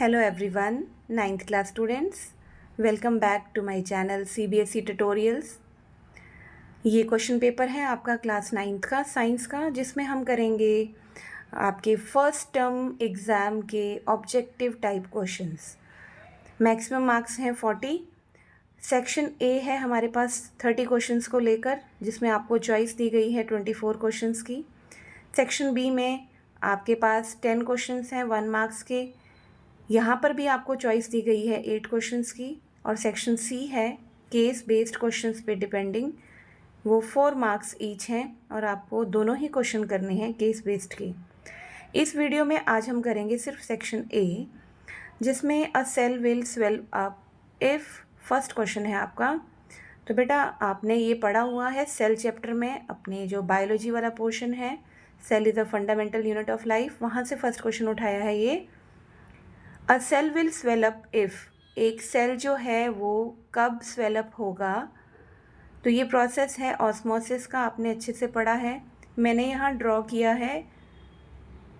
Hello everyone, ninth class students. Welcome back to my channel CBSE Tutorials. ये question paper है आपका class ninth का science का, जिसमें हम करेंगे आपके फर्स्ट टर्म एग्ज़ाम के objective type questions. Maximum marks हैं 40। सेक्शन ए है हमारे पास 30 क्वेश्चंस को लेकर, जिसमें आपको चॉइस दी गई है 24 क्वेश्चंस की। सेक्शन बी में आपके पास 10 क्वेश्चंस हैं 1 मार्क्स के। यहाँ पर भी आपको चॉइस दी गई है 8 क्वेश्चंस की। और सेक्शन सी है केस बेस्ड क्वेश्चंस पे डिपेंडिंग, वो 4 मार्क्स ईच हैं और आपको दोनों ही क्वेश्चन करने हैं केस बेस्ड के। इस वीडियो में आज हम करेंगे सिर्फ सेक्शन ए, जिसमें a cell will swell up if first question है आपका। तो बेटा आपने ये पढ़ा हुआ है सेल चैप्टर में, अपने जो बायोलॉजी वाला पोर्शन है, cell is a fundamental unit of life, वहाँ से फर्स्ट क्वेश्चन उठाया है ये। A cell will swell up if, एक सेल जो है वो कब स्वेल अप होगा। तो ये प्रोसेस है ऑस्मोसिस का, आपने अच्छे से पढ़ा है। मैंने यहाँ ड्रॉ किया है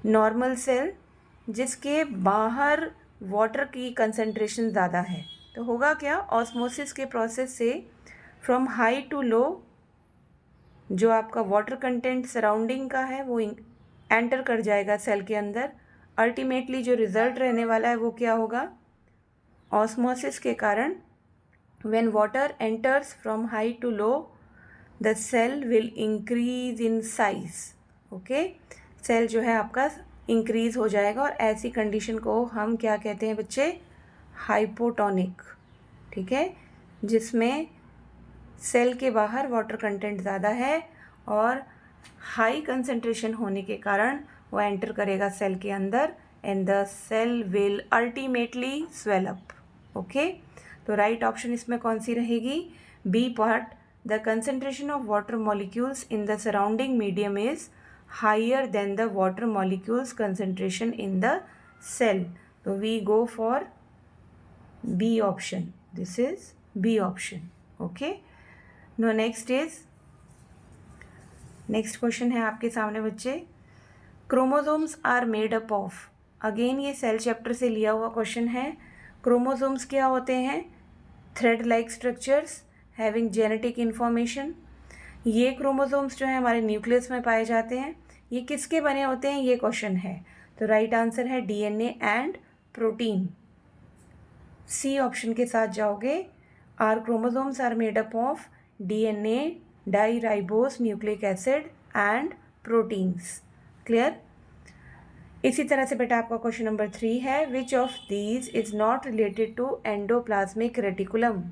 नॉर्मल सेल, जिसके बाहर वाटर की कंसंट्रेशन ज़्यादा है। तो होगा क्या, ऑस्मोसिस के प्रोसेस से फ्रॉम हाई टू लो जो आपका वाटर कंटेंट सराउंडिंग का है वो एंटर कर जाएगा सेल के अंदर। अल्टीमेटली जो रिज़ल्ट रहने वाला है वो क्या होगा, ऑस्मोसिस के कारण when water enters from high to low the cell will increase in size. Okay, cell जो है आपका इंक्रीज हो जाएगा, और ऐसी कंडीशन को हम क्या कहते हैं बच्चे, हाइपोटोनिक। ठीक है, जिसमें सेल के बाहर वाटर कंटेंट ज़्यादा है और हाई कंसंट्रेशन होने के कारण वो एंटर करेगा सेल के अंदर and the cell will ultimately swell up. Okay, तो राइट ऑप्शन इसमें कौन सी रहेगी, B part. The concentration of water molecules in the surrounding medium is higher than the water molecules concentration in the cell. तो we go for B option, this is B option. Okay, no next question है आपके सामने बच्चे। Chromosomes are made up of, again ये cell chapter से लिया हुआ question है। क्रोमोसोम्स क्या होते हैं, thread like structures having genetic information. ये क्रोमोसोम्स जो है हमारे न्यूक्लियस में पाए जाते हैं। ये किसके बने होते हैं, ये क्वेश्चन है। तो राइट आंसर है DNA and protein, C option के साथ जाओगे। Are chromosomes are made up of DNA, deoxyribose nucleic acid and proteins. Clear. इसी तरह से बेटा आपका क्वेश्चन नंबर 3 है, which of these is not related to endoplasmic reticulum.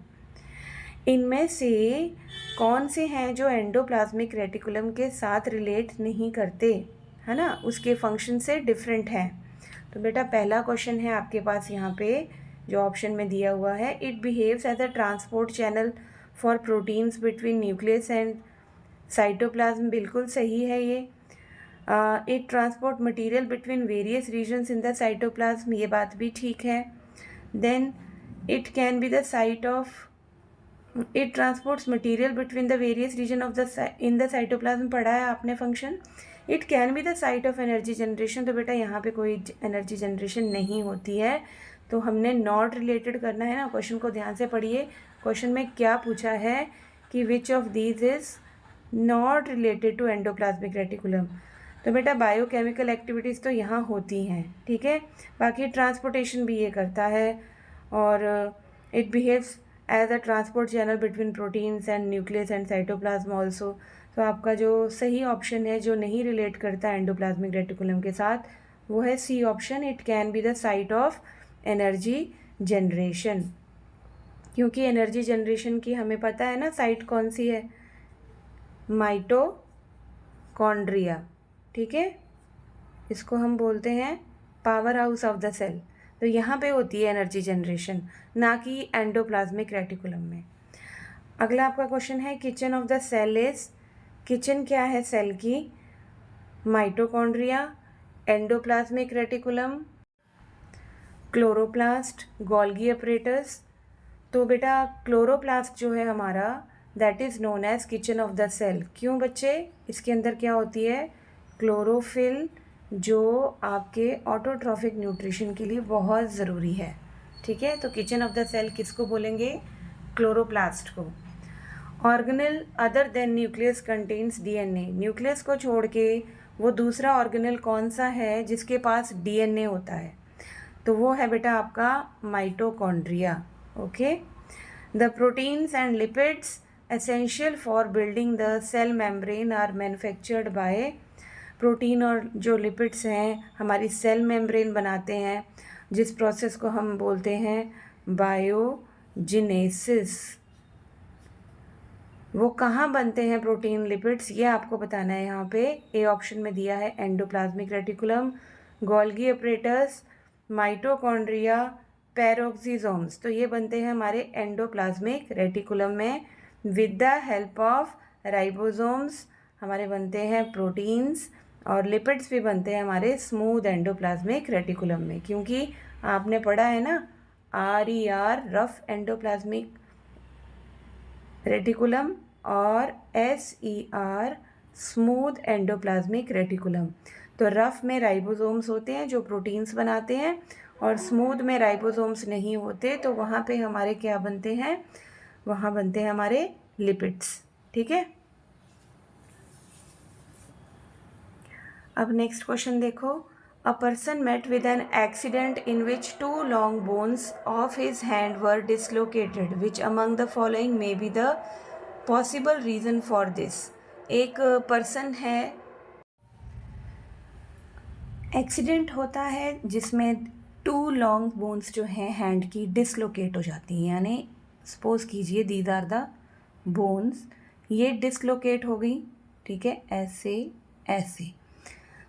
इनमें से कौन से हैं जो एंडोप्लाज्मिक रेटिकुलम के साथ रिलेट नहीं करते, है ना, उसके फंक्शन से डिफरेंट हैं। तो बेटा पहला क्वेश्चन है आपके पास यहाँ पे जो ऑप्शन में दिया हुआ है, it behaves as a transport channel for proteins between nucleus and cytoplasm. बिल्कुल सही है ये। It transport material between various regions in the cytoplasm, ये बात भी ठीक है। Then it can be the site of, it transports material between the various region of the in the cytoplasm, पढ़ा है आपने function. It can be the site of energy generation, तो बेटा यहाँ पे कोई एनर्जी जनरेशन नहीं होती है, तो हमने नॉट रिलेटेड करना है ना। क्वेश्चन को ध्यान से पढ़िए, क्वेश्चन में क्या पूछा है कि which of these is not related to endoplasmic reticulum. तो बेटा बायोकेमिकल एक्टिविटीज़ तो यहाँ होती हैं, ठीक है, बाकी ट्रांसपोर्टेशन भी ये करता है, और it behaves as a transport channel between proteins and nucleus and cytoplasm also. तो आपका जो सही ऑप्शन है जो नहीं रिलेट करता एंडोप्लाज्मिक रेटिकुलम के साथ, वो है C option, it can be the site of energy generation. क्योंकि एनर्जी जनरेशन की हमें पता है ना साइट कौन सी है, माइटोकॉन्ड्रिया। ठीक है, इसको हम बोलते हैं power house of the cell. तो यहाँ पे होती है एनर्जी जनरेशन, ना कि एंडोप्लाज्मिक रेटिकुलम में। अगला आपका क्वेश्चन है, kitchen of the cell is, kitchen क्या है सेल की, mitochondria, endoplasmic reticulum, chloroplast, Golgi apparatus. तो बेटा क्लोरोप्लास्ट जो है हमारा, that is known as kitchen of the cell. क्यों बच्चे, इसके अंदर क्या होती है, क्लोरोफिल जो आपके ऑटोट्रॉफिक न्यूट्रिशन के लिए बहुत ज़रूरी है। ठीक है, तो किचन ऑफ द सेल किसको बोलेंगे? क्लोरोप्लास्ट को। Organelle other than nucleus contains DNA. Nucleus को छोड़ के वो दूसरा ऑर्गेनेल कौन सा है जिसके पास डीएनए होता है? तो वो है बेटा आपका mitochondria. Okay. The proteins and lipids essential for building the cell membrane are manufactured by. Protein और जो लिपिड्स हैं हमारी सेल मेम्ब्रेन बनाते हैं, जिस प्रोसेस को हम बोलते हैं बायोजिनेसिस। वो कहाँ बनते हैं प्रोटीन लिपिड्स, ये आपको बताना है। यहाँ पे ए ऑप्शन में दिया है endoplasmic reticulum, Golgi apparatus, mitochondria, peroxisomes. तो ये बनते हैं हमारे एंडोप्लाज्मिक रेटिकुलम में। With the help of ribosomes हमारे बनते हैं प्रोटीन्स, और लिपिड्स भी बनते हैं हमारे स्मूथ एंडोप्लाज्मिक रेटिकुलम में। क्योंकि आपने पढ़ा है ना RER रफ एंडोप्लाज्मिक रेटिकुलम और SER स्मूथ एंडोप्लाज्मिक रेटिकुलम। तो रफ में राइबोसोम्स होते हैं जो प्रोटीन्स बनाते हैं, और स्मूथ में राइबोसोम्स नहीं होते, तो वहाँ पे हमारे क्या बनते हैं? वहाँ बनते हैं हमारे लिपिड्स। ठीक है, अब नेक्स्ट क्वेश्चन देखो। A person met with an accident in which 2 long bones of his hand were dislocated, which among the following may be the possible reason for this. एक पर्सन है, एक्सीडेंट होता है जिसमें 2 लॉन्ग बोन्स जो हैं hand की डिसलोकेट हो जाती हैं, यानी सपोज कीजिए दीज आर द बोन्स, ये डिसलोकेट हो गई। ठीक है, ऐसे ऐसे।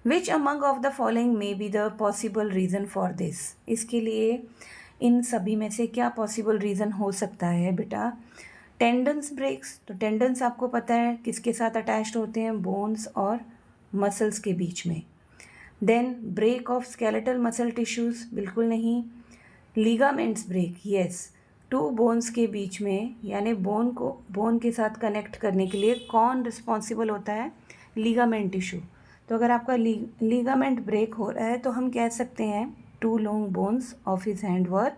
Which among of the following may be the possible reason for this. इसके लिए इन सभी में से क्या पॉसिबल रीज़न हो सकता है बेटा? Tendons breaks. तो टेंडन्स आपको पता है किसके साथ अटैच्ड होते हैं? बोन्स और मसल्स के बीच में। Then break of skeletal muscle tissues, बिल्कुल नहीं। Ligaments break, yes. 2 बोन्स के बीच में, यानी बोन के साथ कनेक्ट करने के लिए कौन रिस्पॉन्सिबल होता है? Ligament tissue. तो अगर आपका लीगामेंट ब्रेक हो रहा है तो हम कह सकते हैं 2 long bones of his hand were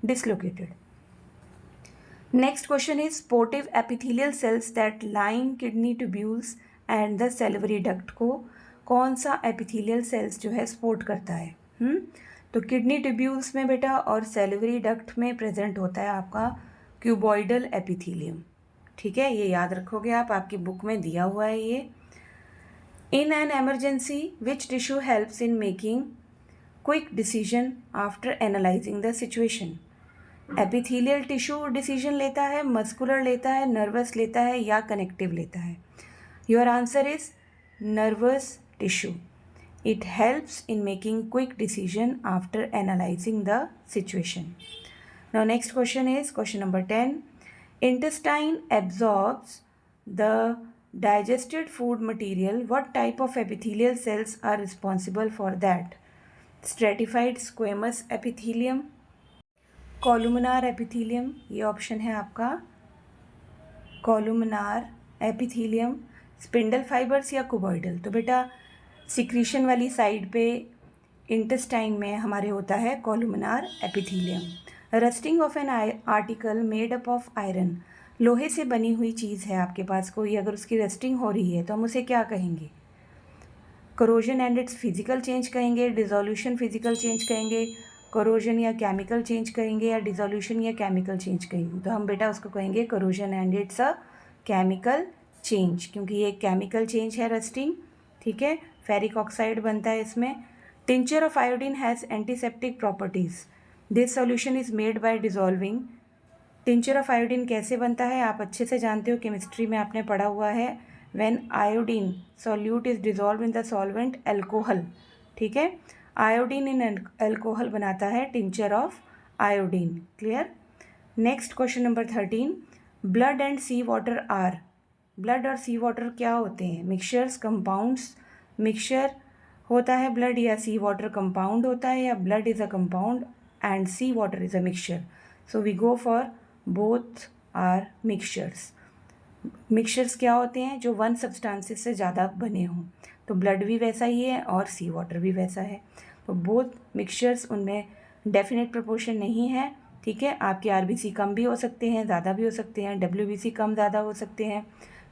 dislocated. Next question is sportive epithelial cells that line kidney tubules and the salivary duct को कौन सा एपिथेलियल सेल्स जो है सपोर्ट करता है? तो किडनी ट्यूब्यूल्स में बेटा और सेलिवरी डक्ट में प्रेजेंट होता है आपका क्यूबॉइडल एपिथेलियम। ठीक है, ये याद रखोगे आप, आपकी बुक में दिया हुआ है ये। In an emergency, which tissue helps in making quick decision after analyzing the situation? Epithelial tissue decision लेता है, मस्कुलर लेता है, नर्वस लेता है या कनेक्टिव लेता है? Your answer is nervous tissue. It helps in making quick decision after analysing the situation. Now next question is question number 10। Intestine absorbs the digested food material. What type of epithelial cells are responsible for that? Stratified squamous epithelium, columnar epithelium, ये option है आपका columnar epithelium, spindle fibres या कुबॉइडल। तो बेटा secretion वाली side पे intestine में हमारे होता है columnar epithelium. Rusting of an article made up of iron, लोहे से बनी हुई चीज़ है आपके पास कोई, अगर उसकी रस्टिंग हो रही है तो हम उसे क्या कहेंगे? Corrosion and it's physical change कहेंगे, डिसोल्यूशन फिजिकल चेंज कहेंगे, करोजन या केमिकल चेंज कहेंगे, या डिसोल्यूशन या केमिकल चेंज कहेंगे? तो हम बेटा उसको कहेंगे corrosion and it's a chemical change, क्योंकि ये केमिकल चेंज है रस्टिंग। ठीक है, फेरिक ऑक्साइड बनता है इसमें। Tincture of iodine has antiseptic properties, this solution is made by dissolving. Tincture of iodine कैसे बनता है आप अच्छे से जानते हो, केमिस्ट्री में आपने पढ़ा हुआ है। When iodine solute is dissolve in the solvent alcohol. ठीक है, आयोडीन इन एल्कोहल बनाता है tincture of iodine. Clear. Next question number 13। Blood and sea water are, blood और सी वाटर क्या होते हैं? Mixtures, compounds. मिक्सचर होता है ब्लड या सी वाटर कंपाउंड होता है, या blood is a compound and sea water is a mixture? So we go for both are mixtures. Mixtures क्या होते हैं? जो 1 सब्सटेंसेस से ज़्यादा बने हों। तो ब्लड भी वैसा ही है और सी वाटर भी वैसा है। तो बोथ मिक्सचर्स उनमें डेफिनेट प्रोपोर्शन नहीं है, ठीक है। आपके आरबीसी कम भी हो सकते हैं, ज़्यादा भी हो सकते हैं, डब्ल्यूबीसी कम ज़्यादा हो सकते हैं,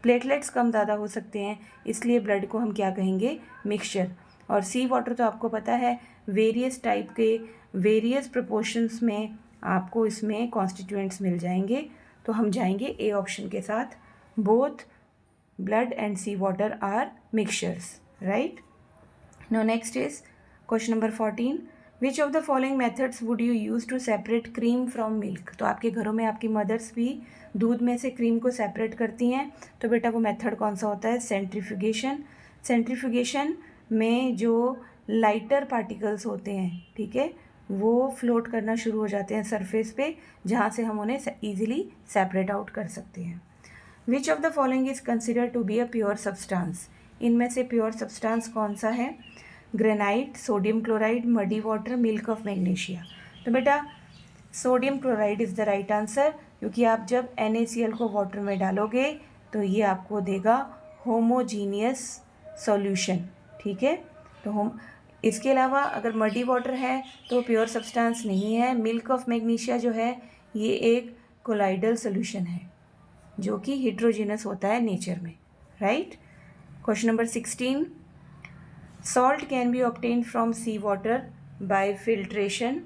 प्लेटलेट्स कम ज़्यादा हो सकते हैं, इसलिए ब्लड को हम क्या कहेंगे, मिक्सचर। और सी वाटर तो आपको पता है वेरियस टाइप के वेरियस प्रोपोर्शंस में आपको इसमें कॉन्स्टिट्यूएंट्स मिल जाएंगे। तो हम जाएंगे ए ऑप्शन के साथ, both blood and sea water are mixtures, right? Now next is question number 14. Which of the following methods would you use to separate cream from milk? तो आपके घरों में आपकी मदर्स भी दूध में से क्रीम को सेपरेट करती हैं, तो बेटा वो मेथड कौन सा होता है, सेंट्रीफ्यूगेशन। सेंट्रीफ्यूगेशन में जो लाइटर पार्टिकल्स होते हैं, ठीक है, वो फ्लोट करना शुरू हो जाते हैं सरफेस पे, जहाँ से हम उन्हें ईजिली सेपरेट आउट कर सकते हैं। Which of the following is consider to be a pure substance? इनमें से प्योर सब्सटेंस कौन सा है, granite, sodium chloride, muddy water, milk of magnesia. तो बेटा sodium chloride is the right answer, क्योंकि आप जब NaCl को वाटर में डालोगे तो ये आपको देगा होमोजीनियस सॉल्यूशन, ठीक है। तो हम इसके अलावा अगर मडी वाटर है तो प्योर सब्सटेंस नहीं है। मिल्क ऑफ मैग्नीशिया जो है ये एक कोलाइडल सोल्यूशन है जो कि हिड्रोजिनस होता है नेचर में, right. Question number 16. Salt can be obtained from sea water by filtration,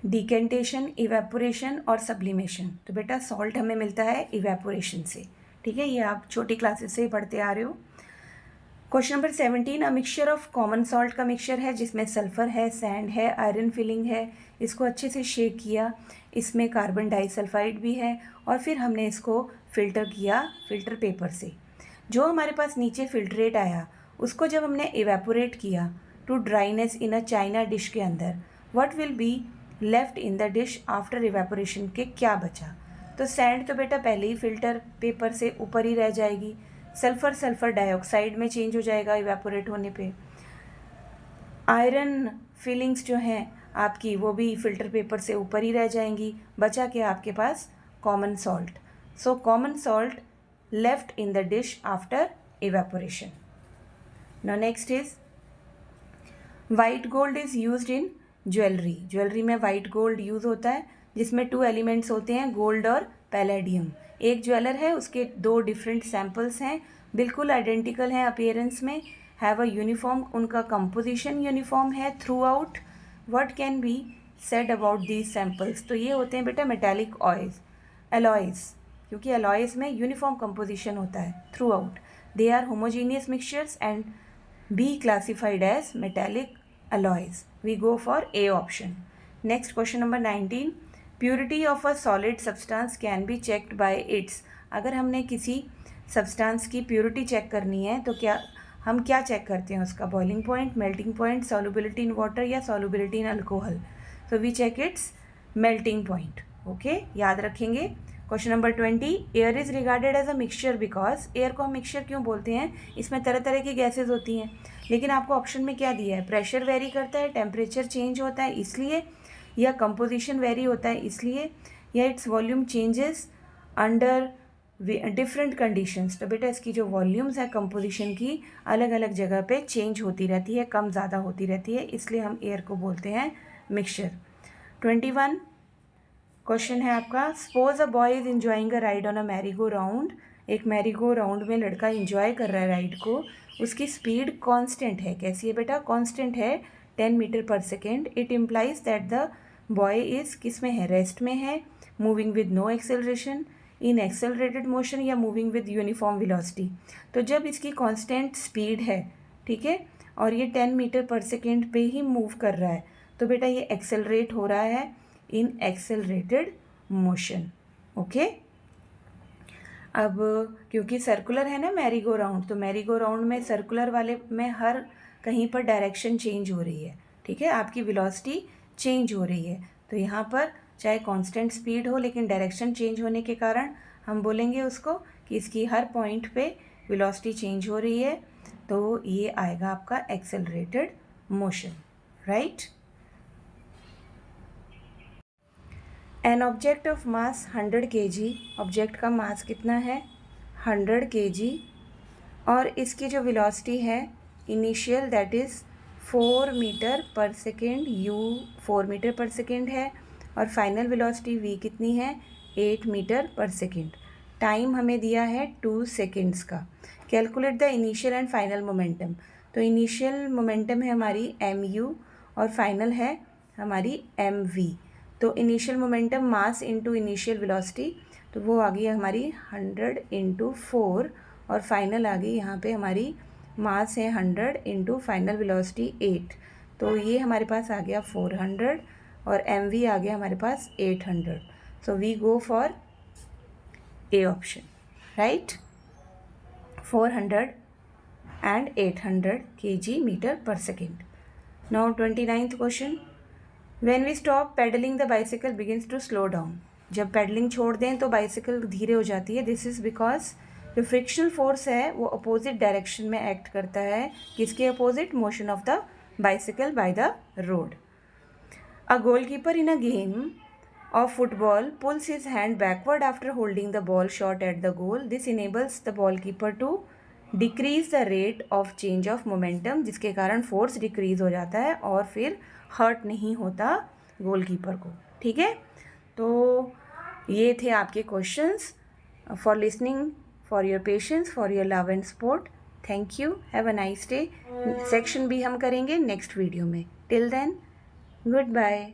decantation, evaporation और सब्लिमेशन। तो बेटा सॉल्ट हमें मिलता है इवेपोरेशन से, ठीक है, ये आप छोटी क्लासेस से पढ़ते आ रहे हो। Question number 17. A mixture of common salt का मिक्सचर है जिसमें सल्फर है, सैंड है, आयरन फिलिंग है, इसको अच्छे से शेक किया, इसमें कार्बन डाइसल्फाइड भी है और फिर हमने इसको फ़िल्टर किया फ़िल्टर पेपर से। जो हमारे पास नीचे फ़िल्ट्रेट आया उसको जब हमने इवेपोरेट किया to dryness in a china dish के अंदर, what will be left in the dish after evaporation के क्या बचा? तो सैंड तो बेटा पहले ही फ़िल्टर पेपर से ऊपर ही रह जाएगी, सल्फ़र डाइऑक्साइड में चेंज हो जाएगा इवेपोरेट होने पे, आयरन फीलिंग्स जो हैं आपकी वो भी फ़िल्टर पेपर से ऊपर ही रह जाएंगी, बचा क्या आपके पास, common salt. So common salt left in the dish after evaporation. Now next is white gold is used in jewellery. Jewellery में वाइट गोल्ड यूज़ होता है जिसमें 2 एलिमेंट्स होते हैं, गोल्ड और पैलेडियम। एक ज्वेलर है, उसके 2 डिफरेंट सैम्पल्स हैं, बिल्कुल आइडेंटिकल हैं अपीयरेंस में, हैव अ यूनिफॉर्म, उनका कंपोजिशन यूनिफॉर्म है throughout. What can be said about these samples? तो ये होते हैं बेटा मेटालिक एलॉयज़, क्योंकि एलॉयज़ में यूनिफॉर्म कंपोजिशन होता है throughout. They are homogeneous mixtures and be classified as metallic alloys. We go for A option. Next question number 19. Purity of a solid substance can be checked by its. अगर हमने किसी substance की purity check करनी है तो हम क्या check करते हैं उसका, boiling point, melting point, solubility in water या solubility in alcohol. So we check its melting point, okay, याद रखेंगे। Question number 20. Air is regarded as a mixture because, air को हम मिक्सचर क्यों बोलते हैं, इसमें तरह तरह की गैसेज होती हैं, लेकिन आपको ऑप्शन में क्या दिया है, प्रेशर वेरी करता है, टेम्परेचर चेंज होता है इसलिए, या कंपोजिशन वेरी होता है इसलिए, या its volume changes under different conditions. तो बेटा इसकी जो वॉल्यूम्स है कंपोजिशन की अलग अलग जगह पे चेंज होती रहती है, कम ज़्यादा होती रहती है, इसलिए हम एयर को बोलते हैं मिक्सचर। 21 क्वेश्चन है आपका, suppose a boy is enjoying a ride on a merry go round. एक मैरी गो राउंड में लड़का इंजॉय कर रहा है राइड को, उसकी स्पीड कांस्टेंट है, कैसी है बेटा, कांस्टेंट है 10 मीटर पर second. It implies that the boy is किस में है, रेस्ट में है, moving with no acceleration, in accelerated motion या मूविंग विद यूनिफॉर्म वेलोसिटी। तो जब इसकी कांस्टेंट स्पीड है, ठीक है, और ये 10 मीटर पर सेकेंड पे ही मूव कर रहा है, तो बेटा ये एक्सेलरेट हो रहा है इन एक्सेलरेटेड मोशन, ओके। अब क्योंकि सर्कुलर है ना मैरी गो राउंड, तो मैरी गो राउंड में सर्कुलर वाले में हर कहीं पर डायरेक्शन चेंज हो रही है, ठीक है, आपकी वेलोसिटी चेंज हो रही है। तो यहाँ पर चाहे कांस्टेंट स्पीड हो लेकिन डायरेक्शन चेंज होने के कारण हम बोलेंगे उसको कि इसकी हर पॉइंट पे वेलोसिटी चेंज हो रही है, तो ये आएगा आपका accelerated motion, right. An object of mass 100 kg, object का मास कितना है 100 kg, और इसकी जो वेलोसिटी है इनिशियल दैट इज़ 4 मीटर पर सेकेंड, u 4 मीटर पर सेकेंड है, और फाइनल वेलोसिटी v कितनी है 8 मीटर पर सेकेंड। टाइम हमें दिया है 2 सेकेंड्स का। Calculate the initial and final momentum. तो इनिशियल मोमेंटम है हमारी mu और फाइनल है हमारी mv। तो initial momentum mass into initial velocity, तो वो आ गई हमारी 100 इंटू 4, और फाइनल आ गई यहाँ पे हमारी मास है 100 इंटू फाइनल वेलोसिटी 8। तो ये हमारे पास आ गया 400 और mv आ गया हमारे पास 800। So we go for A option, right. 400 and 800 kg meter per second. Now 29th question. When we stop pedaling the bicycle begins to slow down. जब पेडलिंग छोड़ दें तो बाइसिकल धीरे हो जाती है। दिस इज़ बिकॉज जो फ्रिक्शनल फोर्स है वो अपोजिट डायरेक्शन में एक्ट करता है। किसके opposite? Motion of the bicycle by the road. A goalkeeper in a game of football pulls his hand backward after holding the ball short at the goal. This enables the ballkeeper to decrease the rate of change of momentum, जिसके कारण force decrease हो जाता है और फिर hurt नहीं होता goalkeeper को। ठीक है, तो ये थे आपके questions. For listening, for your patience, for your love and support, thank you, have a nice day. Section भी हम करेंगे नेक्स्ट वीडियो में। Till then, good bye.